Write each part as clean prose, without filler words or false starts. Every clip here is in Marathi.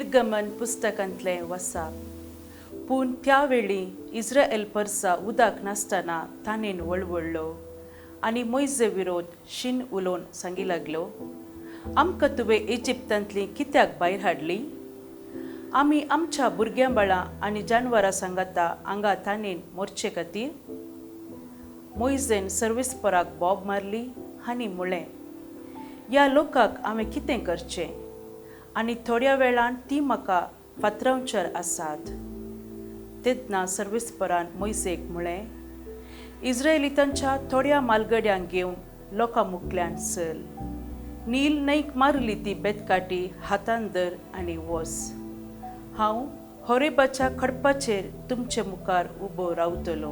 निर्गमन पुस्तकांतलें वसाप. पूण त्या वेळी इस्राएल परसा उदक नासतना ताणेन वळवळ्ळो आनी मोइजे विरोध शीन उलोवन सांगी लागलो, आमकां तुवें इजिप्तांतली कित्याक भायर हाडली? आमी आमच्या भुरग्यां बाळां आनी जानवरां सांगाता हांगा ताणेन मोरचे खातीर? मोइजेन सर्वेस्पराक बोब मारली आनी म्हळें, ह्या लोकांक हांवें कितें करचें? आनी थोड्या वेळान ती म्हाका फातरावच्यार आसात. तेन्ना सर्वेस्परान मोइजेक म्हळें, इस्राएलितांच्या थोड्या मालगड्यांक घेवन लोकां मुखल्यान चल. नील न्हंयक मारली ती बेतकाटी हातान धर आनी वच. हांव होरेबाच्या खडपाचेर तुमचे मुखार उबो रावतलो.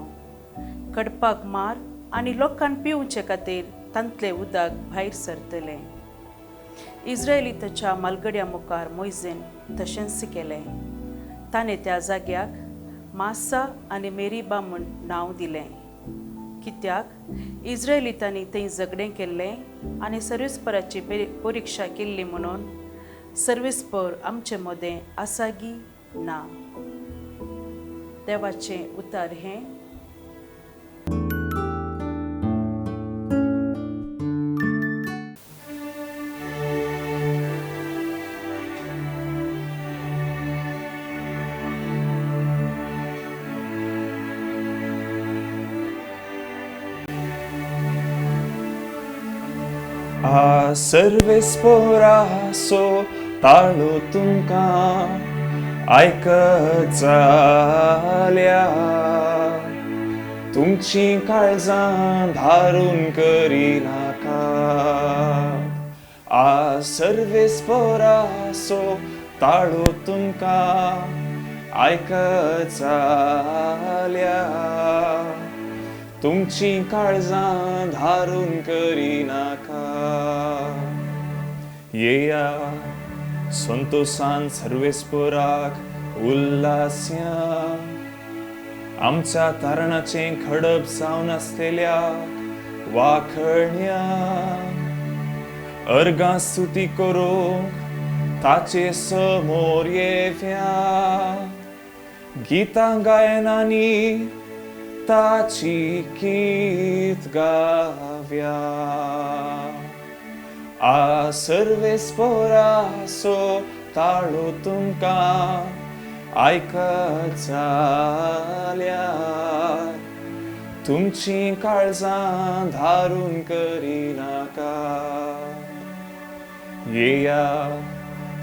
खडपाक मार आनी लोकांक पिवचे खातीर तांतलें उदक भायर सरतलें. इस्राएलिताच्या मालगड्या मुखार मोइजेन तशेंच केलें. ताणें त्या जाग्याक मासा आनी मेरीबा म्हूण नांव दिलें, कित्याक इस्राएलितांनी थंय झगडें केल्लें आनी सर्वेस्पराची परिक्षा केल्ली म्हणून सर्वेस्पर आमचे मदें आसागी ना. देवाचें उतर हें. सर्वेस्परासो ताळो तुमकां आयकत जाल्या, तुमची काळजां धारून करिनाका. सर्वेस्परासो ताळो तुमकां आयकत जाल्या, तुमची काळजां धारून करिनाका. येया संतोषान सर्वेस्पराक उल्हास्या, आमच्या तारणाचें खडप जावन आसलेल्याक वाखण्या. अर्गां स्तुती करूंक ताचे समोर येव्या, गितां गायनांनी ताची गीत गाव्या. सर्वेस्परासो ताळो तुमकां आयकत जाल्या, तुमची काळजां धारून करिनाका. येया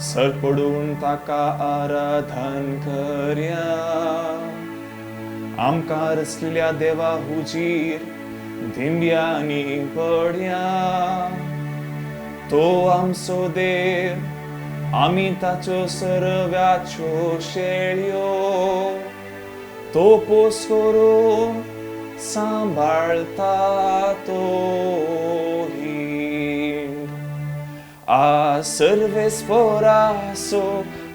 सरपडून ताका आराधन करया, आमकां रचलेल्या देवा हुजीर धिंब्यांनी पडया. तो आमचो देव, आमी ताच्यो सर्व्याच्यो शेळयो, तो पोस करून सांबाळता तो हिंड. सर्वेस्परासो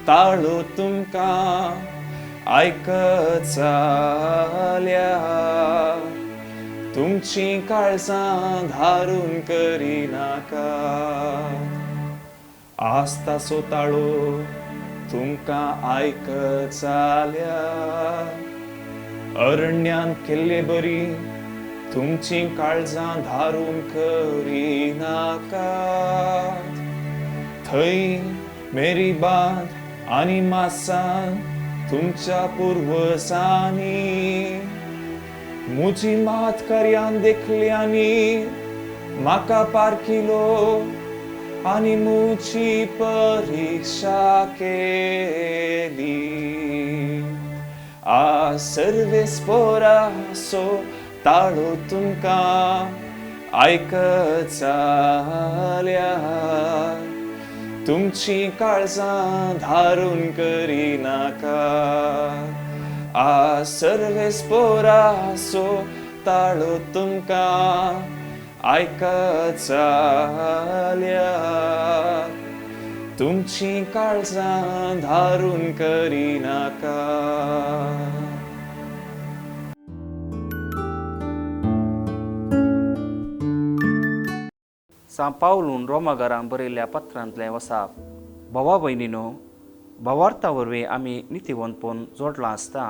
ताळो तुमकां आयकत जाल्या, तुमची काळजां धारून करिनाका. आस्ताचो ताळो तुमकां आयकत जाल्या, अरण्यान केल्ले बरी तुमची काळजां धारून करिनाका. थंय मेरीबांत आनी मासान तुमच्या पुर्वजांनी मुजी मात कार्यान देखल्यांनी म्हाका पारखिलो आनी मुजी परिक्षा केली. सर्वेस्परासो ताळो तुमकां आयकत जाल्या, तुमची काळजां धारून करिनाका. सर्वेस्परासो ताळो तुमकां आयकत जाल्या, तुमची काळजां धारून करिनाका. पावलून रोमाघरांक बरयल्ल्या पत्रांतलें वसाप. भावा भयणीनो, भावार्था वरवीं आमी नितीवंतपण जोडला आसता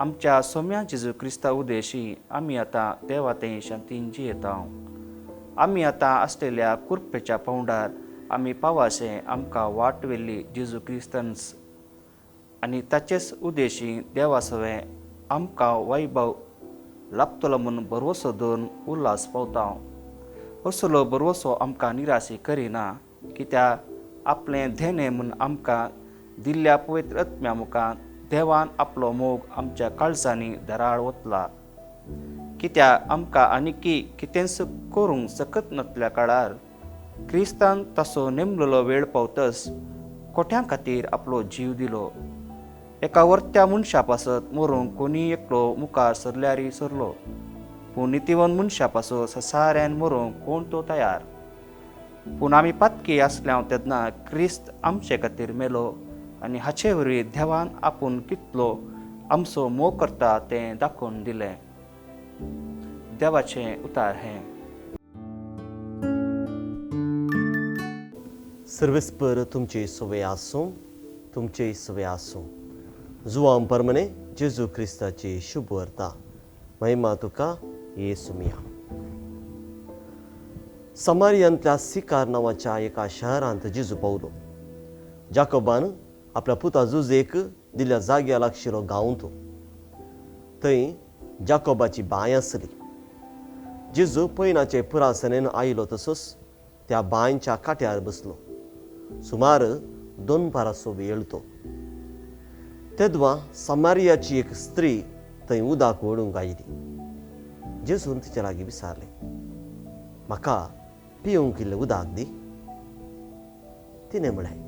आमच्या सोम्या जेजू क्रिस्ता उदेशी आमी आतां देवाते शांतीन जियेता. आमी आतां आसलेल्या कुरपेच्या पावंडार आमी पावाशे आमकां वाट वेल्ली जेजू क्रिस्तन्स आनी ताचेच उदेशी देवासवे आमकां वैभव लाभतलो म्हूण बरवसो दवरून उल्हास पावता. असलो बरवसो आमकां निराशी करिना, कित्याक आपलें धेने म्हूण आमकां दिल्ल्या पवित्र आत्म्या मुखार देवान आपलो मोग आमच्या काळजांनी धराळ ओतला. कित्याक आमकां आनीकी कितेंच करूंक सकत नासल्या काळार क्रिस्तान ताचो नेमलेलो वेळ पावतच कोट्यां खातीर आपलो जीव दिलो. एका वर्त्या मनशा पासत मरूंक कोणी एकलो मुखार सरल्यारी सरलो, पूण नितीवंत मनशा पासत साऱ्यान मरूंक कोण तो तयार. पूण आमी पातकी आसल्या तेन्ना क्रिस्त आमचे खातीर मेलो आनी हाचे वरवीं देवान आपूण कितलो आमचो मोग करता तें दाखोवन दिलें. देवाचें उतार हें. सर्वेस्पर तुमची सवय आसूं, तुमची सवय आसूं. जुवां परमने जेजू क्रिस्ताची शुभ वार्ता. महिमा तुका येसू मिया. समारियांतल्या सिकार नांवाच्या एका शहरांत जेजू पावलो. जाकोबान आपल्या पुता जुजेक दिल्ल्या जाग्या लागशिल्लो गांव तो. थंय जाकोबाची बांय आसली. जेजू पैनाचे पुरासनेन आयलो तसोच त्या बांयच्या काट्यार बसलो. सुमार 2 वरांचो वेळ तो. तेदवा समारियाची एक स्त्री थंय उदक ओडूंक आयली. जेजून तिचे लागीं विचारलें, म्हाका पिवंक इल्लें उदक दी. तिणें म्हळें,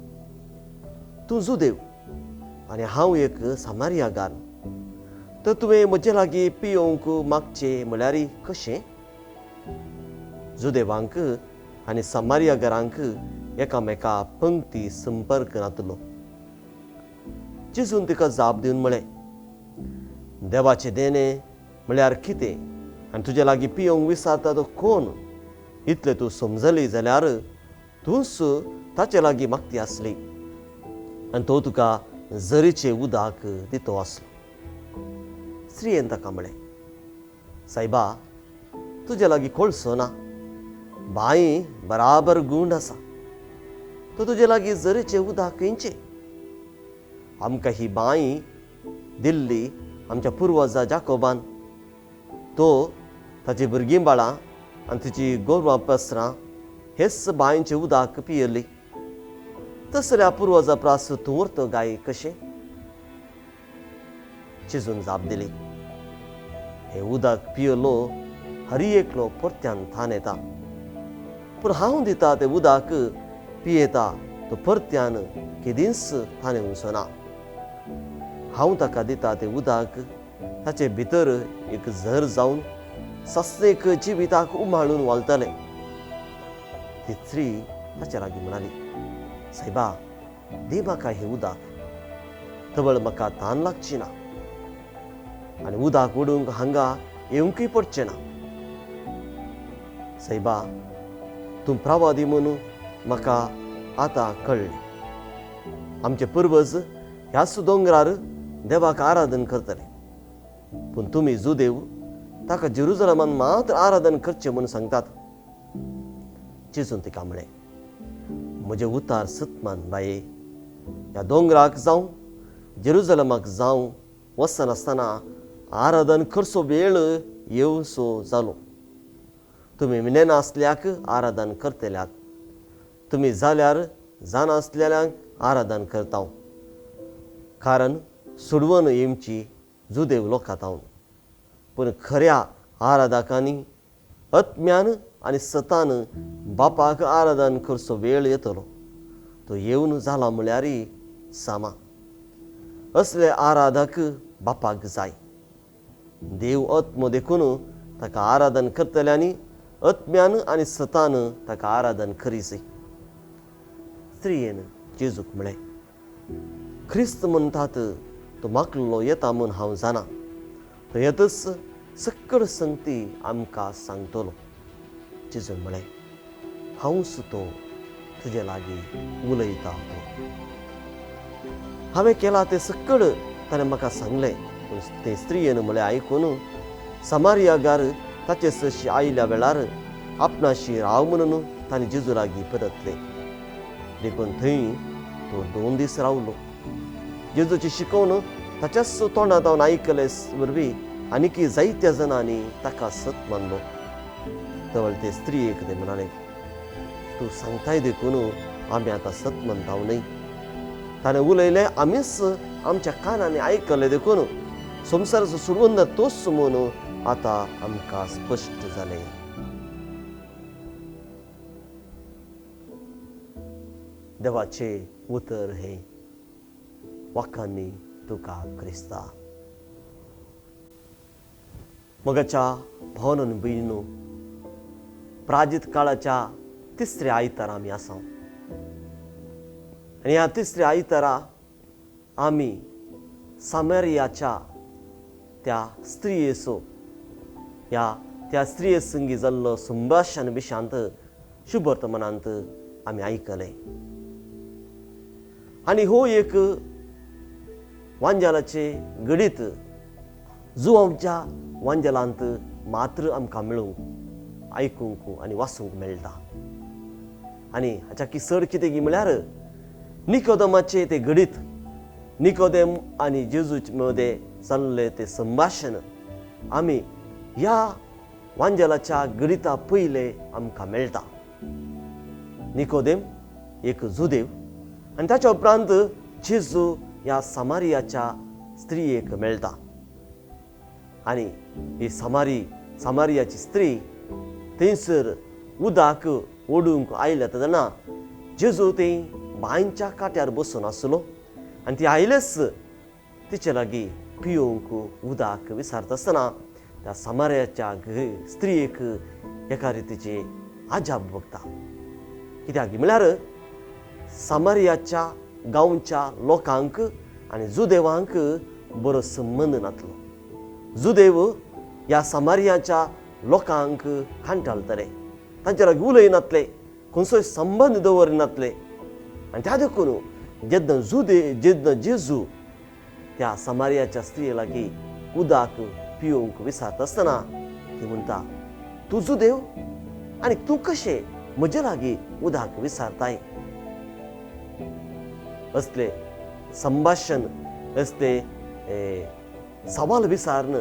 तूं जुदेव आनी हांव एक समारियागार, तर तुवें म्हजे लागीं पिवंक मागचें म्हळ्यार कशें? जुदेवांक आनी समारियागारांक एकामेका पंक्ती संपर्क नातलो. जेजून तिका जाप दिवन म्हळें, देवाचे देणे म्हळ्यार कितें आनी तुजे लागीं पिवंक विचारता तो कोण इतलें तूं समजली जाल्यार तूंच ताचे लागीं मागती आसली आनी तो तुका झरीचें उदक दितो आसलो. स्त्रियेन ताका म्हळें, सायबा, तुजे लागीं कोळसो ना, बांय बराबर गुंड आसा, तो तुजे लागीं झरीचें उदक खंयचें? आमकां ही बांय दिल्ली आमच्या पुर्वजा जाकोबान. तो ताची भुरगीं बाळां आनी तिची गोरवां पसरां हेच बांयचें उदक पियेली. तसल्या पुर्वजा प्रास तूं व्हरतो गाय कशें? जेजून जाप दिली, हें उदक पियेलो हरी एकलो परत्यान थान येता, पूण हांव दिता तें उदक पियेता तो परत्यान केदींच थान येवचो ना. हांव ताका दिता तें उदक ताचे भितर एक झर जावन सस्तेक जिविताक उमाळून वळतलें. ती स्त्री ताचे लागीं म्हणाली, सायबा, दी म्हाका हें उदक, तवळ म्हाका तान लागची ना आनी उदक ओडूंक हांगा येवंकय पडचें ना. सायबा, तूं प्रवादी म्हणून म्हाका आतां कळ्ळें. आमचे पुर्वज ह्याच दोंगरार देवाक आराधन करतले, पूण तुमी जुदेव ताका जेरुजलेमान मात्र आराधन करचें म्हूण सांगतात. जेजून तिका म्हळें, म्हजें उतार सतमान बाये, ह्या दोंगराक जावं जेरुजलेमाक जावं वचनासतना आराधन करचो वेळ येवचो जालो. तुमी विनेनासल्याक आराधन करतल्यात, तुमी जाल्यार जानासलेल्यांक आराधन करता. कारण सोडवून येवची जुदेव लोकांत हांव, पूण खऱ्या आराधकांनी आत्म्यान आनी सतान बापाक आराधन करचो वेळ येतलो. तो येवन जाला म्हळ्यार सामा. असले आराधक बापाक जाय. देव आत्मो देखून ताका आराधन करतल्यांनी आत्म्यान आनी सतान ताका आराधन करीच. स्त्रियेन जेजूक म्हळें, ख्रिस्त म्हणटात तो मागलो येता म्हूण हांव जाणा. तो येतच सकळ संगती आमकां सांगतलो. जेजून म्हळें, हांवच तो तुजे लागीं उलयता तो. हांवें केलां तें सकळ ताणें म्हाका सांगलें. पूण ते स्त्रियेन म्हळें आयकून समारियागार ताचे सशी आयिल्ल्या वेळार आपणाशी राव म्हणून ताणें जेजू लागीं परतले. देखून थंय तो 2 दीस रावलो. जेजूची शिकवण ताच्याच तोंडांत आयकले वरवीं आनीक जायत्या जाणांनी ताका सत मानलो. तवळ ते स्त्रियेक ते म्हणाले, तूं सांगताय देखून आमी आतां सत म्हणटा न्हय. ताणें उलयलें आमीच आमच्या कानांनी आयकलें देखून संवसाराचो सुरवंद तोच म्हणून आतां आमकां स्पश्ट जालें. देवाचें उतर हें, वाखान्नी तुका क्रिस्ता. मोगाच्या भावनांनी भयणीनो, प्राजीत काळाच्या तिसऱ्या आयतारा आमी आसा. आनी ह्या तिसऱ्या आयतारा आमी सामेरियाच्या त्या स्त्रियेचो त्या स्त्रिये संगी जाल्लो संभाशण विशांत शुभ वर्तमानांत आमी आयकलें. आनी हो एक वांजेलाचे घडीत जो आमच्या वांजेलांत मात्र आमकां मेळूंक आयकूंक आनी वाचूंक मेळटा. आनी हाच्या किसड कितें गी म्हळ्यार निकोदेमाचे ते घडीत निकोदेम आनी जेजू मदें जाल्लें तें संभाशण आमी ह्या वांजेलाच्या घडिता पयलें आमकां मेळटा. निकोदेम एक जुदेव आनी ताच्या उपरांत जेजू ह्या सामारियाच्या स्त्रियेक मेळटा. आनी ही सामारियाची स्त्री थंयसर उदक ओडूंक आयल्या तेन्ना जेजू थंय बांयच्या काट्यार बसून आसलो. आनी ती आयलेच तिचे लागीं पिवंक उदक विचारता आसतना त्या सामारियाच्या स्त्रियेक एका रितीची आजाप भोगता. कित्याक म्हळ्यार सामारियाच्या गांवच्या लोकांक आनी जुदेवांक बरो संबंद नासलो. जुदेव ह्या सामारियाच्या लोकांक कांटाळटले, तांचे लागीं उलयनासले, खंयचोय संबंद दवरनासले. आनी त्या देखून जेन्ना जेजू त्या सामारियाच्या स्त्रिये लागीं उदक पिवंक विचारता आसतना ती म्हणटा, तूं जुदेव आनी तूं कशें म्हजे लागीं उदक विचारताय. असले संभाशण असले सवाल विचारन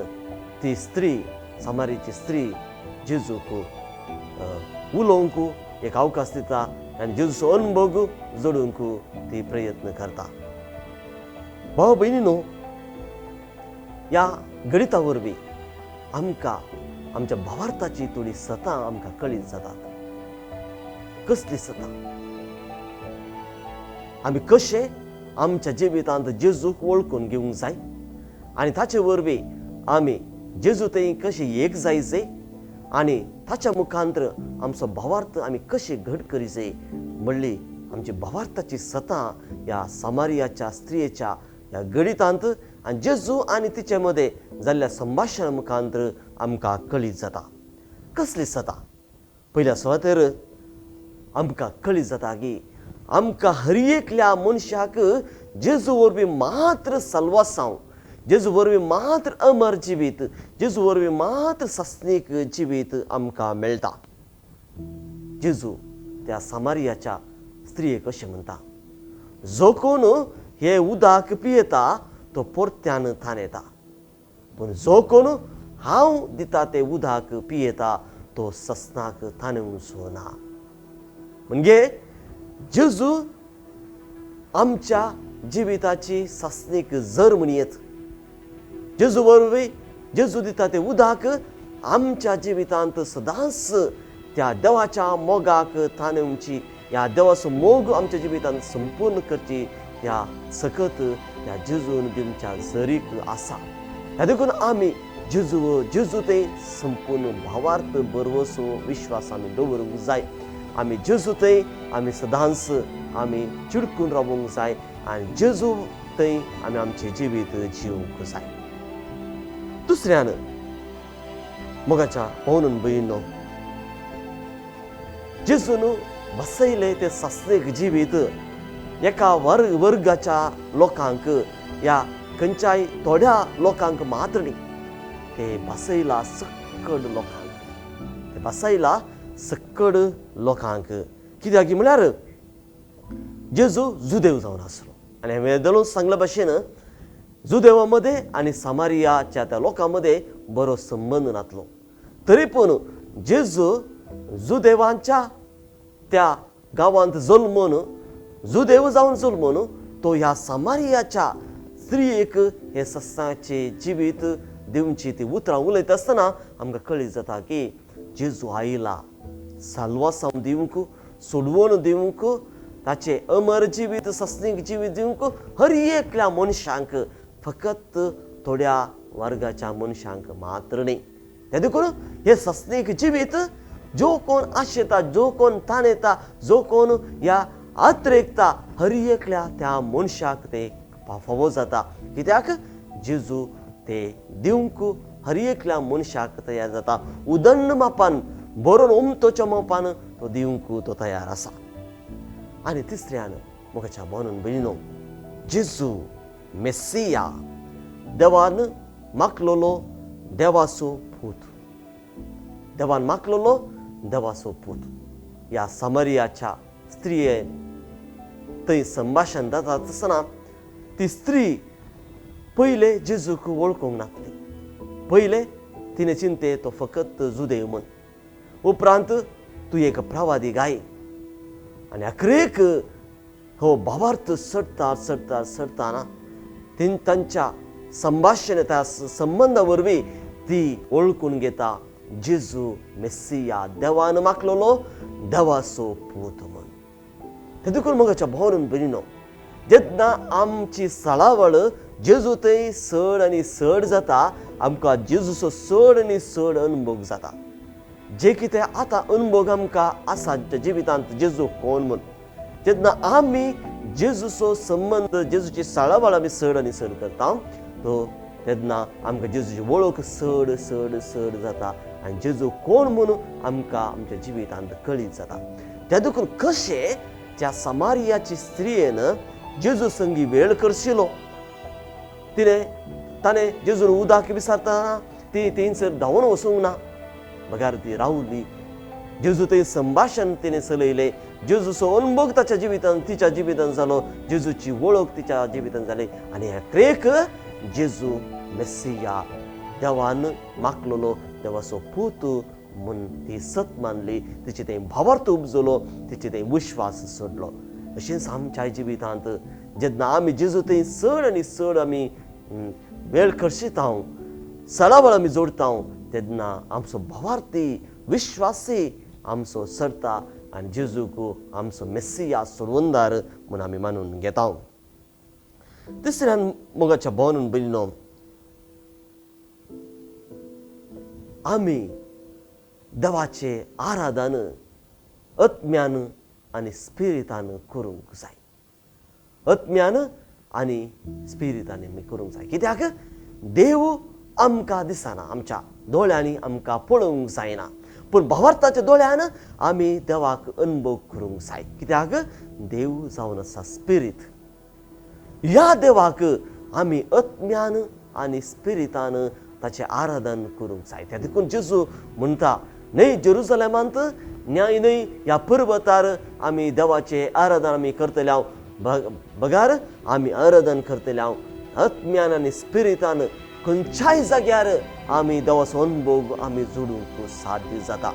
ती स्त्री सामारियाची स्त्री जेजूक उलोवंक एक अवकाश दिता आनी जेजूचो अनुभव जोडूंक ती प्रयत्न करता. भाव भयणीनो, ह्या गणिता वरवीं आमकां आमच्या भावार्थाची थोडी सतां आमकां कळीत जातात. कसली सतां? आमी कशे आमच्या जिवितांत जेजूक वळखून घेवंक जाय आनी ताचे वरवीं आमी जेजू थंय कशे एक जायचे आनी ताच्या मुखांतर आमचो भावार्थ आमी कशे घट करीचे म्हणली आमची भावार्थाची सतां ह्या सामारियाच्या स्त्रियेच्या ह्या गणितांत आनी जेजू आनी तिचे मदें जाल्ल्या संभाशणा मुखांतर आमकां कळीत जाता. कसली सतां? पयल्या सुवातेर आमकां कळीत जाता की आमकां हर एकल्या मनशाक जेजू वरवीं मात्र साल्वासांव, जेजू वरवीं मात्र अमर जिवीत, जेजू वरवीं मात्र सस्नीक जिवीत आमकां मेळटा. जेजू त्या सामारियाच्या स्त्रियेक अशें म्हणटा, जो कोण हे उदक पियेता तो परत्यान थानेता, पूण जो कोण हांव दिता तें उदक पियेता तो सस्नाक थानेवचो ना. म्हणजे जेजू आमच्या जिविताची सस्नीक जर म्हणयत. जेजू वरवीं जेजू दिता तें उदक आमच्या जिवितांत सदांच त्या देवाच्या मोगाक थानेवची, ह्या देवाचो मोग आमच्या जिवितांत संपूर्ण करची ह्या सकत ह्या जेजून दिवच्या जरीक आसा. ह्या देखून आमी जेजू ते संपूर्ण भावार्थ बरवसो विश्वास आमी दवरूंक जाय. आमी जेजू थंय आमी सदांच आमी चिडकून रावूंक जाय आनी जेजू थंय आमी आमचें जिवीत जिवंक जाय. दुसऱ्यान मोगाच्या पवनून भयणीनो, जेजून बसयलें तें सस्नेक जिवीत एका वर्गाच्या लोकांक या खंयच्याय थोड्या लोकांक मात्र न्ही, ते बसयला सकड लोकांक, ते बसयला सकड लोकांक. कित्याक म्हळ्यार जेजू जुदेव जावन आसलो आनी हांवें दलोन सांगले भाशेन जुदेवामध्ये आणि सामारियाच्या त्या लोकांमध्ये बरो संबंध नातलो. तरी पूण जेजू जुदेवांच्या त्या गांवांत जल्मून जुदेव जावन जल्मून तो ह्या सामारियाच्या स्त्रियेक हे सस्साचे जिवीत दिवची ती उतरां उलयता आसतना आमकां कळीत जाता की जेजू आयला साल्वासांव दिवंक, सोडवून दिवंक, ताचे अमर जिवीत सस्नीक जिवीत दिवंक हर एकल्या मनशांक, फकत थोड्या वर्गाच्या मनशांक मात्र न्ही. ते देखून हे सस्नीक जिवीत जो कोण आशेता, जो कोण ताणेता, जो कोण ह्या आत्रेकता हर एकल्या त्या मनशाक ते फावो जाता. कित्याक जेजू ते दिवंक हर एकल्या मनशाक तयार जाता. उदंड मापान बरोवन उमतोच्या मापान तो दिवंक तो तयार आसा. आनी तिसऱ्यान मोगाच्या बोनून भयणीनो, जेजू मेस्सिया देवान मागलोलो देवाचो पूत, देवान मागलोलो देवाचो पूत. ह्या सामारियाच्या स्त्रियेन थंय संभाशण जाता आसतना ती स्त्री पयले जेजूक वळखूंक नासली. पयले तिने चिंते तो फकत जुदेव म्हण, उपरांत तूं एक प्रवादी गाय, आनी अखेरेक हो भावार्थ सडताना तांच्या संभाशण त्या संबंधा वरवीं ती ओळखून घेता जेजू मेस्सिया देवान मागलोलो देवाचो पूत म्हण. ते देखून मोगाच्या भावनान भयणीनो, जेन्ना आमची सळावळ जेजू थंय चड आनी चड जाता, आमकां जेजूचो चड आनी चड अनुभव जाता. जे कितें आतां अनुभव आमकां आसा जिवितांत जेजू कोण म्हण, जेन्ना आमी जेजूचो संबंध, जेजूची सळावळ आमी चड आनी चड करता, तो तेन्ना आमकां जेजूची वळख चड चड चड जाता आनी जेजू कोण म्हणून आमकां आमच्या जिवितांत कळीत जाता. त्या देखून कशें त्या सामारियाची स्त्रियेन जेजू संगी वेळ करशिलो, ताणें जेजून उदक विचारतना ती थंयसर धांवन वचूंक ना, बगार ती रावली. जेजू थंय संभाशण तिणें चलयलें, जेजूचो अनुभव ताच्या जिवितांत तिच्या जिवितांत जालो, जेजूची वळख तिच्या जिवितांत जाली. आनी अखेरेक जेजू मेस्सिया देवान मागलोलो देवाचो पूत म्हूण ती सत मानली, तिचे थंय भावार्थ उपजलो, तिचे थंय विश्वास सोडलो. अशेंच आमच्या जिवितांत जेन्ना आमी जेजू थंय चड आनी चड आमी वेळ करशिता, सळावळ आमी जोडटा, तेन्ना आमचो भावार्थी विश्वासी आमचो सरता आनी जेजूक आमचो मेस्सिया सोडवंदार म्हूण आमी मानून घेता. तिसऱ्यान मोगाच्या भावनान भयणीनो, आमी देवाचे आराधन आत्म्यान आनी स्पिरितान करूंक जाय. आत्म्यान आनी स्पिरितान आमी करूंक जाय. कित्याक देव आमकां दिसना, आमच्या दोळ्यांनी आमकां पळोवंक जायना, पूण भावार्थाच्या दोळ्यान आमी देवाक अनुभव करूंक जाय. कित्याक देव जावन आसा स्पिरीट. ह्या देवाक आमी आत्म्यान आनी स्पिरितान ताचें आराधन करूंक जाय. त्या देखून जेजू म्हणटा, न्हय जेरुसलेमांत न्हय ह्या पर्वतार आमी देवाचें आराधन आमी करतले, बगार आमी आराधन करतले आत्म्यान आनी स्पिरितान. खंयच्याय जाग्यार आमी देवाचो अनुभव आमी जोडूंक साध्य जाता.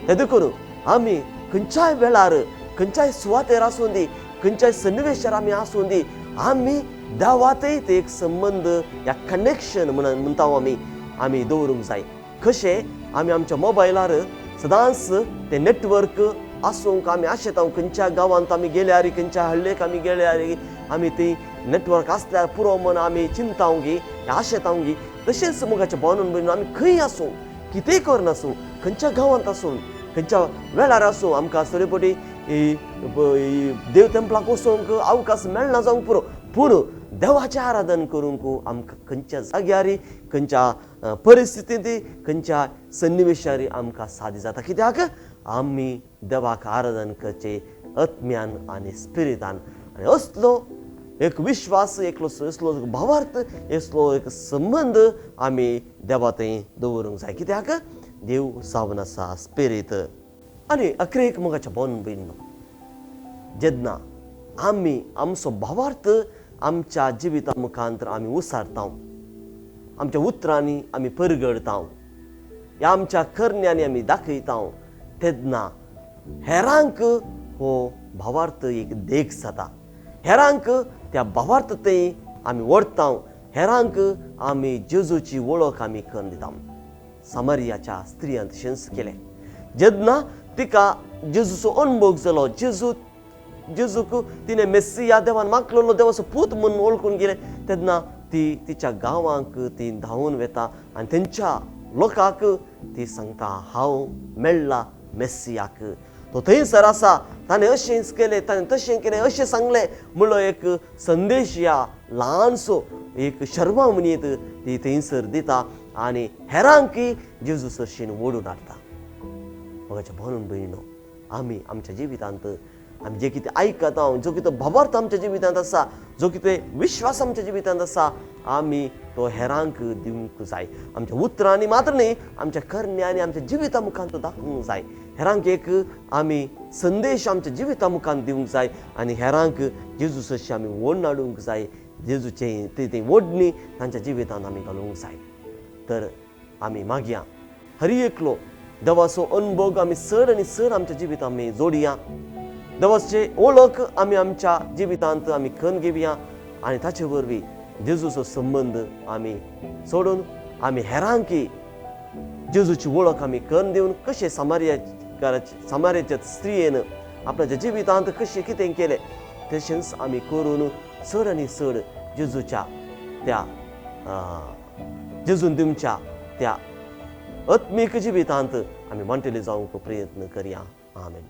ते देखून आमी खंयच्याय वेळार, खंयच्याय सुवातेर आसूं दी, खंयच्याय सन्निवेशार आमी आसूं दी, आमी देवातय ते एक संबंध या कनेक्शन म्हणटा आमी दवरूंक जाय. कशें आमी आमच्या मोबायलार सदांच ते नेटवर्क आसूंक आमी आशेता, खंयच्या गांवांत आमी गेल्यार, खंयच्या हळ्ळेक आमी गेल्यार आमी ती नेटवर्क आसल्यार पुरो म्हूण आमी चिंतांव गी, आशेतांव गी. तशेंच मोगाच्या भावनान भयणीनो, आमी खंय आसूं, कितेंय करनासूं, खंयच्या गांवांत आसूं, खंयच्या वेळार आसूं, आमकां सोरेपटी देव तेंपलाक वचूंक अवकाश मेळना जावंक पुरो, पूण देवाचें आराधन करूंक आमकां खंयच्या जाग्यार, खंयच्या परिस्थितींत, खंयच्या सन्निवेशार आमकां साध्य जाता. कित्याक आमी देवाक आराधन करचें आत्म्यान आनी स्पिरितान. आणि असलो एक विश्वास असलो भावार्थ असलो एक संबंध आमी देवा थंय दवरूंक जाय. कित्याक देव सावन आसा, स्पिरीत. आनी अकरेक मोगाच्या बोन भयणीनो, जेन्ना आमी आमचो भावार्थ आमच्या जिविता मुखांतर आमी उसारता, आमच्या उतरांनी आमी परगडता, ह्या आमच्या करण्यांनी आमी दाखयता, तेन्ना हेरांक हो भावार्थ एक देख जाता. हेरांक त्या भावार्थ थंय आमी व्हरता, हेरांक आमी जेजूची वळख आमी करून दिता. सामरियाच्या स्त्रियान तशेंच केलें. जेन्ना तिका जेजूचो अनुभव जालो, जेजूक तिणें मेस्सिया देवान मागलेलो देवाचो पूत म्हणून वळखून गेले, तेन्ना ती तिच्या गांवांक ती धांवून वता आनी तेंच्या लोकांक ती सांगता, हांव मेळ्ळा मेस्सियाक. तो थंयसर आसा, ताणें अशेंच केलें, ताणें तशें केलें, अशें सांगलें म्हणलो एक संदेश ह्या ल्हानसो एक शर्मा म्हणीत ती थंयसर दिता आनी हेरांकय जेजू सरशीन ओडून हाडटा. मोगाच्या भावन भयणीनो, आमी आमच्या जिवितांत आमी जे कितें आयकता, जो कितें भावार्थ आमच्या जिवितांत आसा, जो कितें विश्वास आमच्या जिवितांत आसा, आमी तो हेरांक दिवंक जाय. आमच्या उतरांनी मात्र न्ही, आमच्या करण्यांनी आमच्या जिविता मुखांत दाखोवंक जाय. हेरांक एक आमी संदेश आमच्या जिविता मुखांत दिवंक जाय आनी हेरांक जेजू सरशी आमी ओडून हाडूंक जाय. जेजूचे ती ओडणी तांच्या जिवितांत आमी घालूंक जाय. तर आमी मागया, हरी एकलो देवाचो अनुभव आमी चड आनी चड आमच्या जिवितांत आमी जोडया. देवाचे ओळख आमी आमच्या जिवितांत आमी करून घेवया आनी ताचे वरवीं जेजूचो संबंध आमी सोडून आमी हेरांकी जेजूची वळख आमी करून दिवन, कशें सामार्याच्या स्त्रियेन आपल्या जिवितांत कशें कितें केलें तशेंच आमी करून चड आनी चड जेजूच्या त्या जेजून दिवच्या त्या आत्मीक जिवितांत आमी वांटेले जावंक प्रयत्न करया. आमेन.